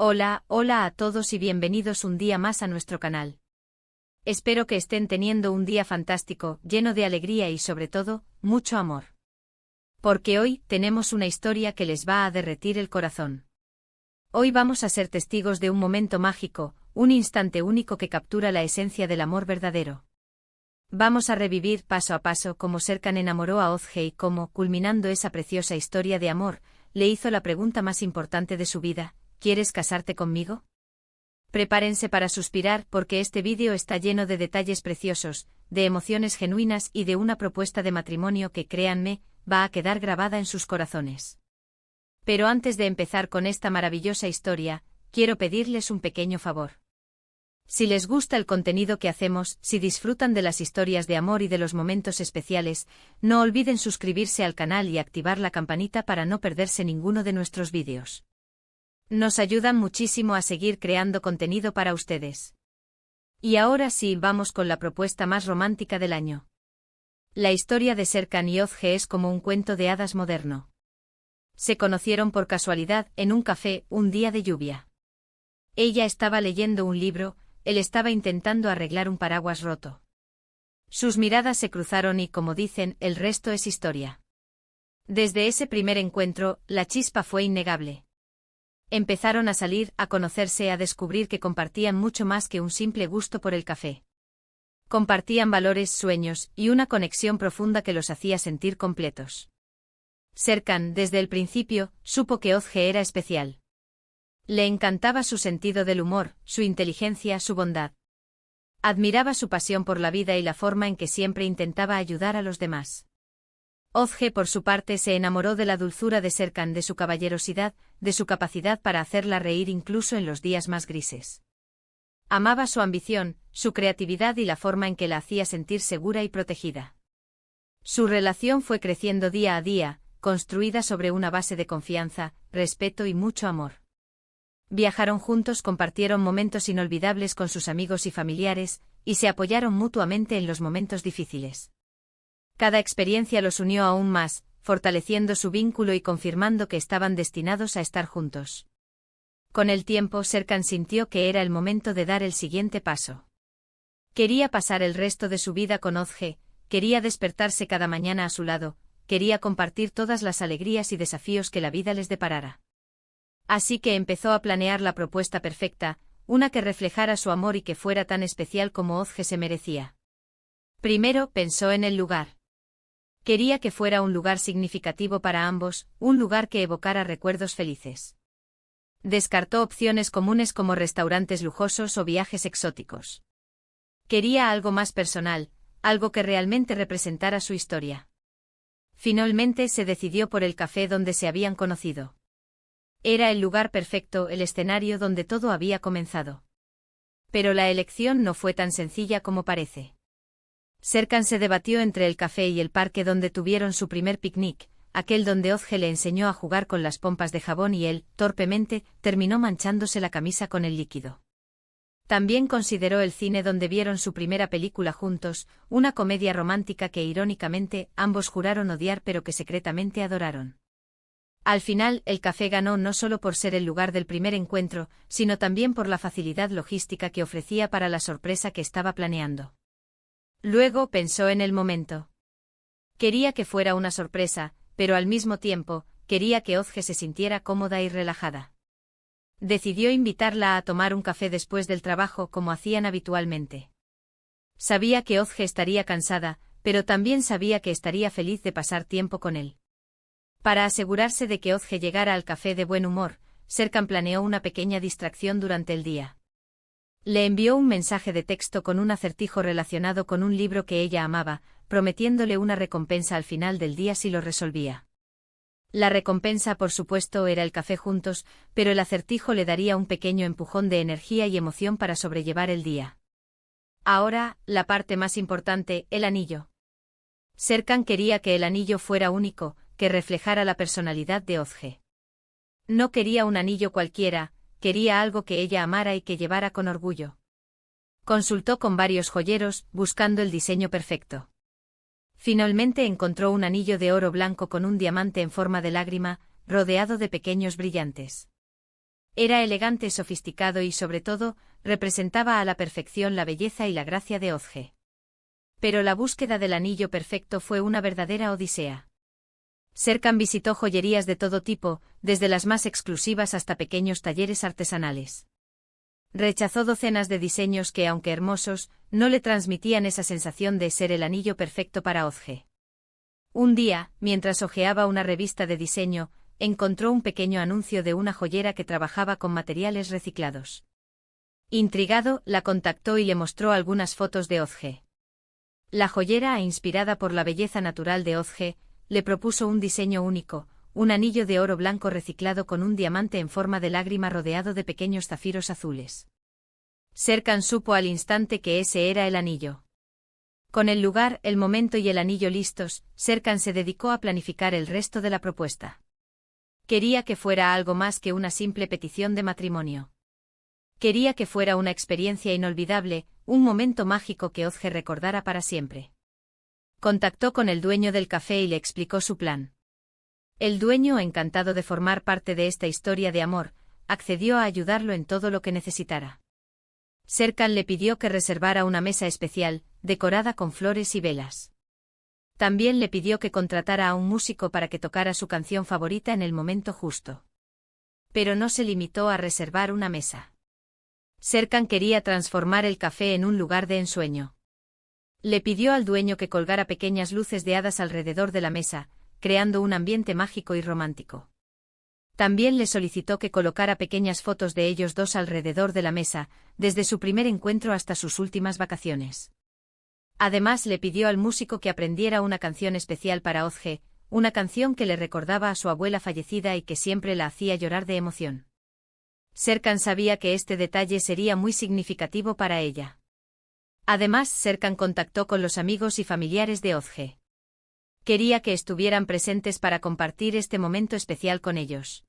Hola, hola a todos y bienvenidos un día más a nuestro canal. Espero que estén teniendo un día fantástico, lleno de alegría y sobre todo, mucho amor. Porque hoy tenemos una historia que les va a derretir el corazón. Hoy vamos a ser testigos de un momento mágico, un instante único que captura la esencia del amor verdadero. Vamos a revivir paso a paso cómo Serkan enamoró a Özge y cómo, culminando esa preciosa historia de amor, le hizo la pregunta más importante de su vida: ¿quieres casarte conmigo? Prepárense para suspirar porque este vídeo está lleno de detalles preciosos, de emociones genuinas y de una propuesta de matrimonio que, créanme, va a quedar grabada en sus corazones. Pero antes de empezar con esta maravillosa historia, quiero pedirles un pequeño favor. Si les gusta el contenido que hacemos, si disfrutan de las historias de amor y de los momentos especiales, no olviden suscribirse al canal y activar la campanita para no perderse ninguno de nuestros vídeos. Nos ayudan muchísimo a seguir creando contenido para ustedes. Y ahora sí, vamos con la propuesta más romántica del año. La historia de Serkan y Özge es como un cuento de hadas moderno. Se conocieron por casualidad en un café un día de lluvia. Ella estaba leyendo un libro, él estaba intentando arreglar un paraguas roto. Sus miradas se cruzaron y, como dicen, el resto es historia. Desde ese primer encuentro, la chispa fue innegable. Empezaron a salir, a conocerse, a descubrir que compartían mucho más que un simple gusto por el café. Compartían valores, sueños y una conexión profunda que los hacía sentir completos. Serkan, desde el principio, supo que Özge era especial. Le encantaba su sentido del humor, su inteligencia, su bondad. Admiraba su pasión por la vida y la forma en que siempre intentaba ayudar a los demás. Özge, por su parte, se enamoró de la dulzura de Serkan, de su caballerosidad, de su capacidad para hacerla reír incluso en los días más grises. Amaba su ambición, su creatividad y la forma en que la hacía sentir segura y protegida. Su relación fue creciendo día a día, construida sobre una base de confianza, respeto y mucho amor. Viajaron juntos, compartieron momentos inolvidables con sus amigos y familiares, y se apoyaron mutuamente en los momentos difíciles. Cada experiencia los unió aún más, fortaleciendo su vínculo y confirmando que estaban destinados a estar juntos. Con el tiempo, Serkan sintió que era el momento de dar el siguiente paso. Quería pasar el resto de su vida con Özge, quería despertarse cada mañana a su lado, quería compartir todas las alegrías y desafíos que la vida les deparara. Así que empezó a planear la propuesta perfecta, una que reflejara su amor y que fuera tan especial como Özge se merecía. Primero, pensó en el lugar. Quería que fuera un lugar significativo para ambos, un lugar que evocara recuerdos felices. Descartó opciones comunes como restaurantes lujosos o viajes exóticos. Quería algo más personal, algo que realmente representara su historia. Finalmente se decidió por el café donde se habían conocido. Era el lugar perfecto, el escenario donde todo había comenzado. Pero la elección no fue tan sencilla como parece. Serkan se debatió entre el café y el parque donde tuvieron su primer picnic, aquel donde Özge le enseñó a jugar con las pompas de jabón y él, torpemente, terminó manchándose la camisa con el líquido. También consideró el cine donde vieron su primera película juntos, una comedia romántica que irónicamente ambos juraron odiar pero que secretamente adoraron. Al final, el café ganó no solo por ser el lugar del primer encuentro, sino también por la facilidad logística que ofrecía para la sorpresa que estaba planeando. Luego pensó en el momento. Quería que fuera una sorpresa, pero al mismo tiempo, quería que Özge se sintiera cómoda y relajada. Decidió invitarla a tomar un café después del trabajo como hacían habitualmente. Sabía que Özge estaría cansada, pero también sabía que estaría feliz de pasar tiempo con él. Para asegurarse de que Özge llegara al café de buen humor, Serkan planeó una pequeña distracción durante el día. Le envió un mensaje de texto con un acertijo relacionado con un libro que ella amaba, prometiéndole una recompensa al final del día si lo resolvía. La recompensa, por supuesto, era el café juntos, pero el acertijo le daría un pequeño empujón de energía y emoción para sobrellevar el día. Ahora, la parte más importante, el anillo. Serkan quería que el anillo fuera único, que reflejara la personalidad de Özge. No quería un anillo cualquiera, quería algo que ella amara y que llevara con orgullo. Consultó con varios joyeros, buscando el diseño perfecto. Finalmente encontró un anillo de oro blanco con un diamante en forma de lágrima, rodeado de pequeños brillantes. Era elegante, sofisticado y, sobre todo, representaba a la perfección la belleza y la gracia de Ozge. Pero la búsqueda del anillo perfecto fue una verdadera odisea. Serkan visitó joyerías de todo tipo, desde las más exclusivas hasta pequeños talleres artesanales. Rechazó docenas de diseños que, aunque hermosos, no le transmitían esa sensación de ser el anillo perfecto para Ozge. Un día, mientras hojeaba una revista de diseño, encontró un pequeño anuncio de una joyera que trabajaba con materiales reciclados. Intrigado, la contactó y le mostró algunas fotos de Ozge. La joyera, inspirada por la belleza natural de Ozge, le propuso un diseño único, un anillo de oro blanco reciclado con un diamante en forma de lágrima rodeado de pequeños zafiros azules. Serkan supo al instante que ese era el anillo. Con el lugar, el momento y el anillo listos, Serkan se dedicó a planificar el resto de la propuesta. Quería que fuera algo más que una simple petición de matrimonio. Quería que fuera una experiencia inolvidable, un momento mágico que Ozge recordara para siempre. Contactó con el dueño del café y le explicó su plan. El dueño, encantado de formar parte de esta historia de amor, accedió a ayudarlo en todo lo que necesitara. Serkan le pidió que reservara una mesa especial, decorada con flores y velas. También le pidió que contratara a un músico para que tocara su canción favorita en el momento justo. Pero no se limitó a reservar una mesa. Serkan quería transformar el café en un lugar de ensueño. Le pidió al dueño que colgara pequeñas luces de hadas alrededor de la mesa, creando un ambiente mágico y romántico. También le solicitó que colocara pequeñas fotos de ellos dos alrededor de la mesa, desde su primer encuentro hasta sus últimas vacaciones. Además, le pidió al músico que aprendiera una canción especial para Ozge, una canción que le recordaba a su abuela fallecida y que siempre la hacía llorar de emoción. Serkan sabía que este detalle sería muy significativo para ella. Además, Serkan contactó con los amigos y familiares de Ozge. Quería que estuvieran presentes para compartir este momento especial con ellos.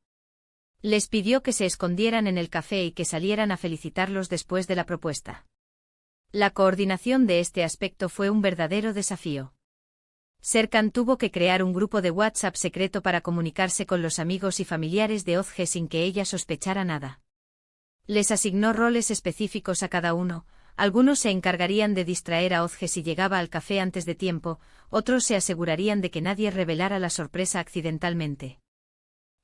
Les pidió que se escondieran en el café y que salieran a felicitarlos después de la propuesta. La coordinación de este aspecto fue un verdadero desafío. Serkan tuvo que crear un grupo de WhatsApp secreto para comunicarse con los amigos y familiares de Ozge sin que ella sospechara nada. Les asignó roles específicos a cada uno. Algunos se encargarían de distraer a Ozge si llegaba al café antes de tiempo, otros se asegurarían de que nadie revelara la sorpresa accidentalmente.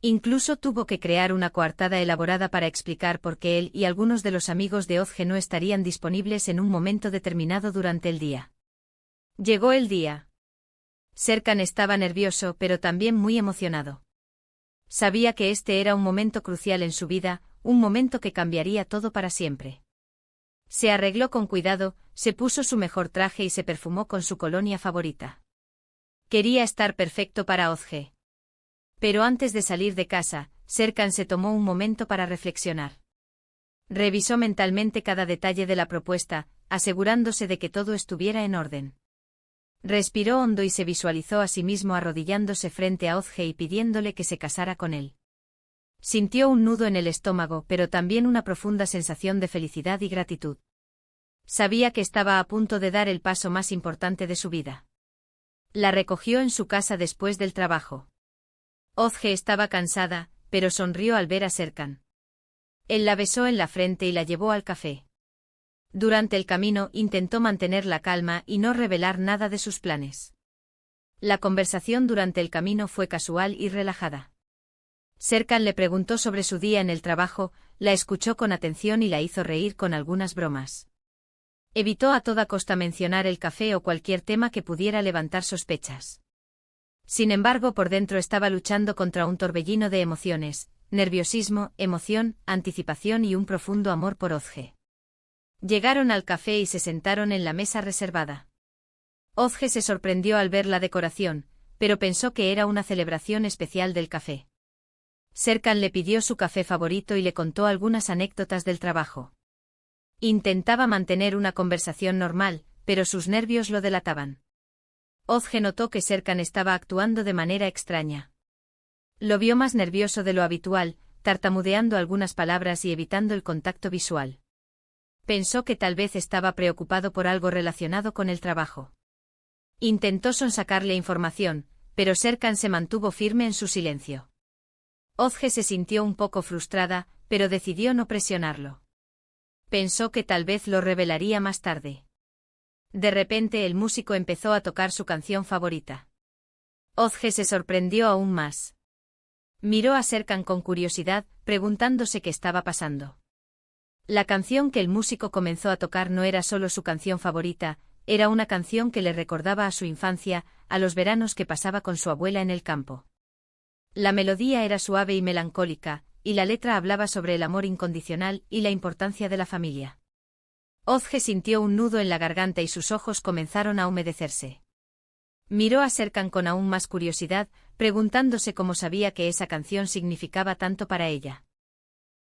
Incluso tuvo que crear una coartada elaborada para explicar por qué él y algunos de los amigos de Ozge no estarían disponibles en un momento determinado durante el día. Llegó el día. Serkan estaba nervioso, pero también muy emocionado. Sabía que este era un momento crucial en su vida, un momento que cambiaría todo para siempre. Se arregló con cuidado, se puso su mejor traje y se perfumó con su colonia favorita. Quería estar perfecto para Ozge. Pero antes de salir de casa, Serkan se tomó un momento para reflexionar. Revisó mentalmente cada detalle de la propuesta, asegurándose de que todo estuviera en orden. Respiró hondo y se visualizó a sí mismo arrodillándose frente a Ozge y pidiéndole que se casara con él. Sintió un nudo en el estómago, pero también una profunda sensación de felicidad y gratitud. Sabía que estaba a punto de dar el paso más importante de su vida. La recogió en su casa después del trabajo. Ozge estaba cansada, pero sonrió al ver a Serkan. Él la besó en la frente y la llevó al café. Durante el camino intentó mantener la calma y no revelar nada de sus planes. La conversación durante el camino fue casual y relajada. Serkan le preguntó sobre su día en el trabajo, la escuchó con atención y la hizo reír con algunas bromas. Evitó a toda costa mencionar el café o cualquier tema que pudiera levantar sospechas. Sin embargo, por dentro estaba luchando contra un torbellino de emociones, nerviosismo, emoción, anticipación y un profundo amor por Ozge. Llegaron al café y se sentaron en la mesa reservada. Ozge se sorprendió al ver la decoración, pero pensó que era una celebración especial del café. Serkan le pidió su café favorito y le contó algunas anécdotas del trabajo. Intentaba mantener una conversación normal, pero sus nervios lo delataban. Ozge notó que Serkan estaba actuando de manera extraña. Lo vio más nervioso de lo habitual, tartamudeando algunas palabras y evitando el contacto visual. Pensó que tal vez estaba preocupado por algo relacionado con el trabajo. Intentó sonsacarle información, pero Serkan se mantuvo firme en su silencio. Ozge se sintió un poco frustrada, pero decidió no presionarlo. Pensó que tal vez lo revelaría más tarde. De repente el músico empezó a tocar su canción favorita. Ozge se sorprendió aún más. Miró a Serkan con curiosidad, preguntándose qué estaba pasando. La canción que el músico comenzó a tocar no era solo su canción favorita, era una canción que le recordaba a su infancia, a los veranos que pasaba con su abuela en el campo. La melodía era suave y melancólica, y la letra hablaba sobre el amor incondicional y la importancia de la familia. Ozge sintió un nudo en la garganta y sus ojos comenzaron a humedecerse. Miró a Serkan con aún más curiosidad, preguntándose cómo sabía que esa canción significaba tanto para ella.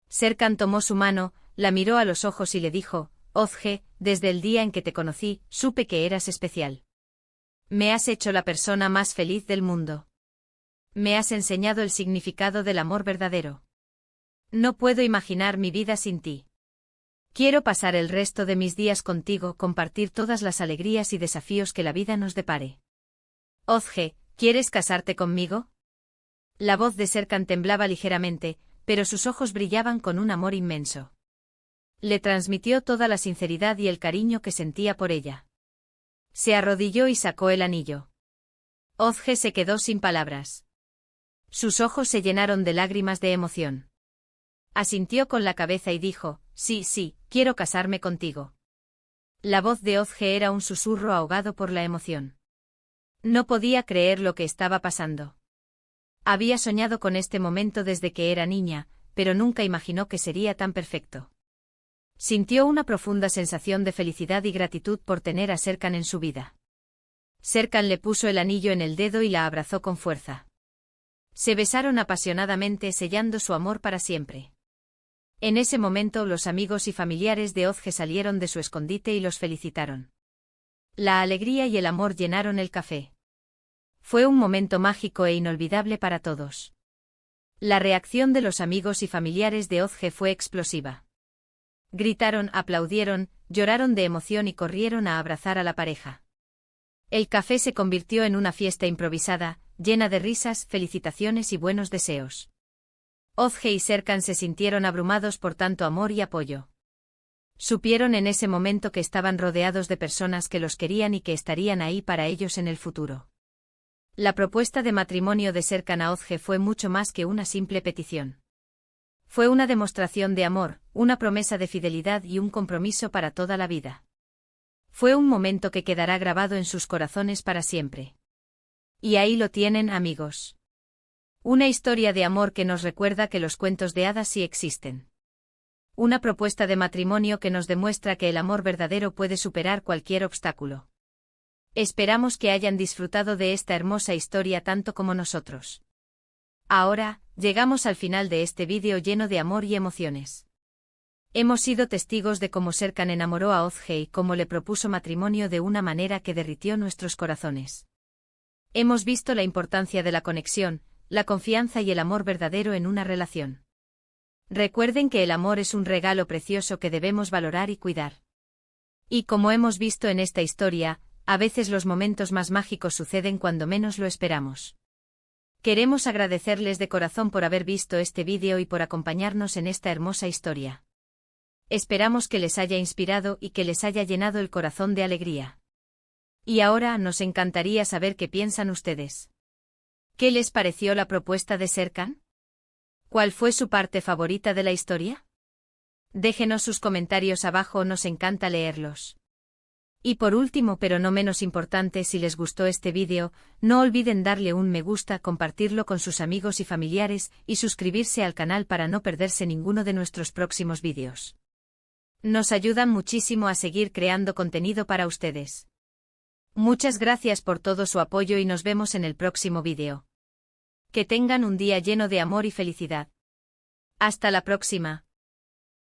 Serkan tomó su mano, la miró a los ojos y le dijo: Ozge, desde el día en que te conocí, supe que eras especial. Me has hecho la persona más feliz del mundo. Me has enseñado el significado del amor verdadero. No puedo imaginar mi vida sin ti. Quiero pasar el resto de mis días contigo, compartir todas las alegrías y desafíos que la vida nos depare. Ozge, ¿quieres casarte conmigo? La voz de Serkan temblaba ligeramente, pero sus ojos brillaban con un amor inmenso. Le transmitió toda la sinceridad y el cariño que sentía por ella. Se arrodilló y sacó el anillo. Ozge se quedó sin palabras. Sus ojos se llenaron de lágrimas de emoción. Asintió con la cabeza y dijo: sí, sí, quiero casarme contigo. La voz de Ozge era un susurro ahogado por la emoción. No podía creer lo que estaba pasando. Había soñado con este momento desde que era niña, pero nunca imaginó que sería tan perfecto. Sintió una profunda sensación de felicidad y gratitud por tener a Serkan en su vida. Serkan le puso el anillo en el dedo y la abrazó con fuerza. Se besaron apasionadamente, sellando su amor para siempre. En ese momento los amigos y familiares de Ozge salieron de su escondite y los felicitaron. La alegría y el amor llenaron el café. Fue un momento mágico e inolvidable para todos. La reacción de los amigos y familiares de Ozge fue explosiva. Gritaron, aplaudieron, lloraron de emoción y corrieron a abrazar a la pareja. El café se convirtió en una fiesta improvisada, llena de risas, felicitaciones y buenos deseos. Ozge y Serkan se sintieron abrumados por tanto amor y apoyo. Supieron en ese momento que estaban rodeados de personas que los querían y que estarían ahí para ellos en el futuro. La propuesta de matrimonio de Serkan a Ozge fue mucho más que una simple petición. Fue una demostración de amor, una promesa de fidelidad y un compromiso para toda la vida. Fue un momento que quedará grabado en sus corazones para siempre. Y ahí lo tienen, amigos. Una historia de amor que nos recuerda que los cuentos de hadas sí existen. Una propuesta de matrimonio que nos demuestra que el amor verdadero puede superar cualquier obstáculo. Esperamos que hayan disfrutado de esta hermosa historia tanto como nosotros. Ahora, llegamos al final de este vídeo lleno de amor y emociones. Hemos sido testigos de cómo Serkan enamoró a Ozge y cómo le propuso matrimonio de una manera que derritió nuestros corazones. Hemos visto la importancia de la conexión, la confianza y el amor verdadero en una relación. Recuerden que el amor es un regalo precioso que debemos valorar y cuidar. Y como hemos visto en esta historia, a veces los momentos más mágicos suceden cuando menos lo esperamos. Queremos agradecerles de corazón por haber visto este vídeo y por acompañarnos en esta hermosa historia. Esperamos que les haya inspirado y que les haya llenado el corazón de alegría. Y ahora nos encantaría saber qué piensan ustedes. ¿Qué les pareció la propuesta de Serkan? ¿Cuál fue su parte favorita de la historia? Déjenos sus comentarios abajo, nos encanta leerlos. Y por último, pero no menos importante, si les gustó este vídeo, no olviden darle un me gusta, compartirlo con sus amigos y familiares, y suscribirse al canal para no perderse ninguno de nuestros próximos vídeos. Nos ayudan muchísimo a seguir creando contenido para ustedes. Muchas gracias por todo su apoyo y nos vemos en el próximo vídeo. Que tengan un día lleno de amor y felicidad. Hasta la próxima.